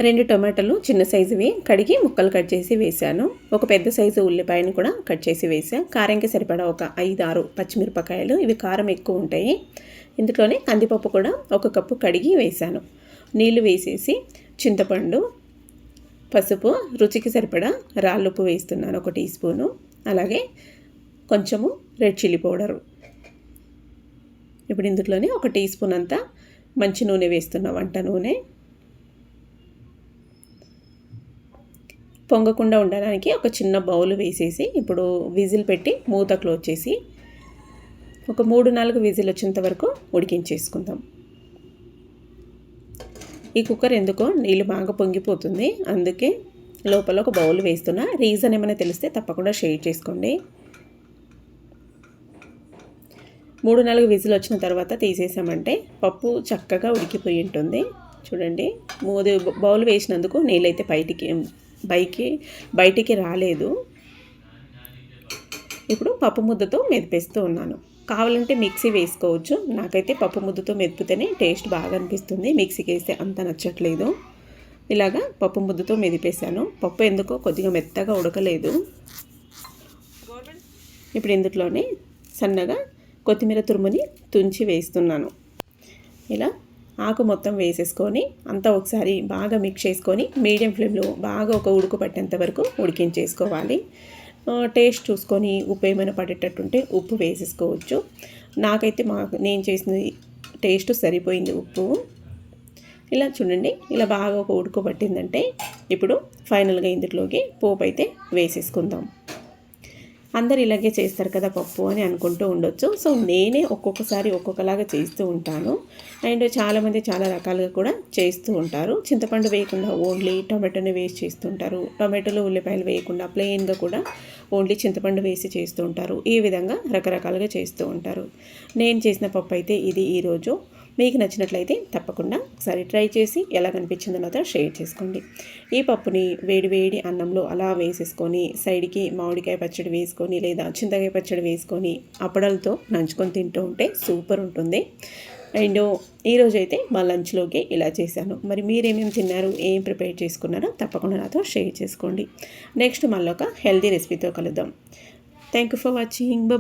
2 టొమాటోలు చిన్న సైజువి కడిగి ముక్కలు కట్ చేసి వేశాను. ఒక పెద్ద సైజు ఉల్లిపాయను కూడా కట్ చేసి వేసాను. కారంకి సరిపడా ఒక 5-6 పచ్చిమిరపకాయలు, ఇవి కారం ఎక్కువ ఉంటాయి. ఇందులోనే కందిపప్పు కూడా 1 కప్పు కడిగి వేశాను. నీళ్లు వేసేసి చింతపండు, పసుపు, రుచికి సరిపడా రాళ్ళుప్పు వేస్తున్నాను 1 టీ స్పూను. అలాగే కొంచెము రెడ్ చిల్లీ పౌడరు. ఇప్పుడు ఇందులోనే 1 టీ స్పూన్ అంతా మంచి నూనె వేస్తున్నా, వంట నూనె. పొంగకుండా ఉండడానికి ఒక చిన్న బౌల్ వేసేసి ఇప్పుడు విజిల్ పెట్టి మూత క్లోజ్ చేసి ఒక 3-4 విజిల్ వచ్చేంత వరకు ఉడికించేసుకుందాం. ఈ కుక్కర్ ఎందుకో నీళ్ళు బాగా పొంగిపోతుంది, అందుకే లోపల ఒక బౌల్ వేస్తున్నా. రీజన్ ఏమైనా తెలిస్తే తప్పకుండా షేర్ చేసుకోండి. 3-4 విజిల్ వచ్చిన తర్వాత తీసేసామంటే పప్పు చక్కగా ఉడికిపోయి ఉంటుంది. చూడండి, బౌల్ వేసినందుకు నీళ్ళైతే బయటికి రాలేదు. ఇప్పుడు పప్పు ముద్దతో మెదిపేస్తూ ఉన్నాను. కావాలంటే మిక్సీ వేసుకోవచ్చు. నాకైతే పప్పు ముద్దతో మెదిపితేనే టేస్ట్ బాగా అనిపిస్తుంది, మిక్సీకి వేస్తే అంత నచ్చట్లేదు. ఇలాగా పప్పు ముద్దతో మెదిపేశాను. పప్పు ఎందుకో కొద్దిగా మెత్తగా ఉడకలేదు. ఇప్పుడు ఇందులోనే సన్నగా కొత్తిమీర తురుముని తుంచి వేస్తున్నాను. ఇలా ఆకు మొత్తం వేసేసుకొని అంతా ఒకసారి బాగా మిక్స్ చేసుకొని మీడియం ఫ్లేమ్లో బాగా ఒక ఉడుకు పట్టేంత వరకు ఉడికించేసుకోవాలి. టేస్ట్ చూసుకొని ఉప్పు ఏమైనా పడేటట్టుంటే ఉప్పు వేసేసుకోవచ్చు. నాకైతే నేను చేసిన టేస్ట్ సరిపోయింది ఉప్పు. ఇలా చూడండి, ఇలా బాగా ఒక ఉడుకు పట్టిందంటే ఇప్పుడు ఫైనల్గా ఇందులోకి పోపు అయితే వేసేసుకుందాం. అందరు ఇలాగే చేస్తారు కదా పప్పు అని అనుకుంటూ ఉండొచ్చు. సో నేనే ఒక్కొక్కసారి ఒక్కొక్కలాగా చేస్తూ ఉంటాను. అండ్ చాలామంది చాలా రకాలుగా కూడా చేస్తూ ఉంటారు. చింతపండు వేయకుండా ఓన్లీ టొమాటోని వేసి చేస్తుంటారు. టొమాటోలు, ఉల్లిపాయలు వేయకుండా ప్లెయిన్గా కూడా ఓన్లీ చింతపండు వేసి చేస్తూ ఉంటారు. ఈ విధంగా రకరకాలుగా చేస్తూ ఉంటారు. నేను చేసిన పప్పు అయితే ఇది ఈరోజు. మీకు నచ్చినట్లయితే తప్పకుండా ఒకసారి ట్రై చేసి ఎలా కనిపించిందో నాతో షేర్ చేసుకోండి. ఈ పప్పుని వేడి అన్నంలో అలా వేసేసుకొని సైడ్కి మామిడికాయ పచ్చడి వేసుకొని లేదా చింతకాయ పచ్చడి వేసుకొని అప్పడాలతో నంచుకొని తింటూ ఉంటే సూపర్ ఉంటుంది. అండ్ ఈరోజు అయితే మా లంచ్లోకి ఇలా చేశాను. మరి మీరేమేమి తిన్నారు, ఏం ప్రిపేర్ చేసుకున్నారో తప్పకుండా నాతో షేర్ చేసుకోండి. నెక్స్ట్ మళ్ళీ ఒక హెల్తీ రెసిపీతో కలుద్దాం. Thank you for watching.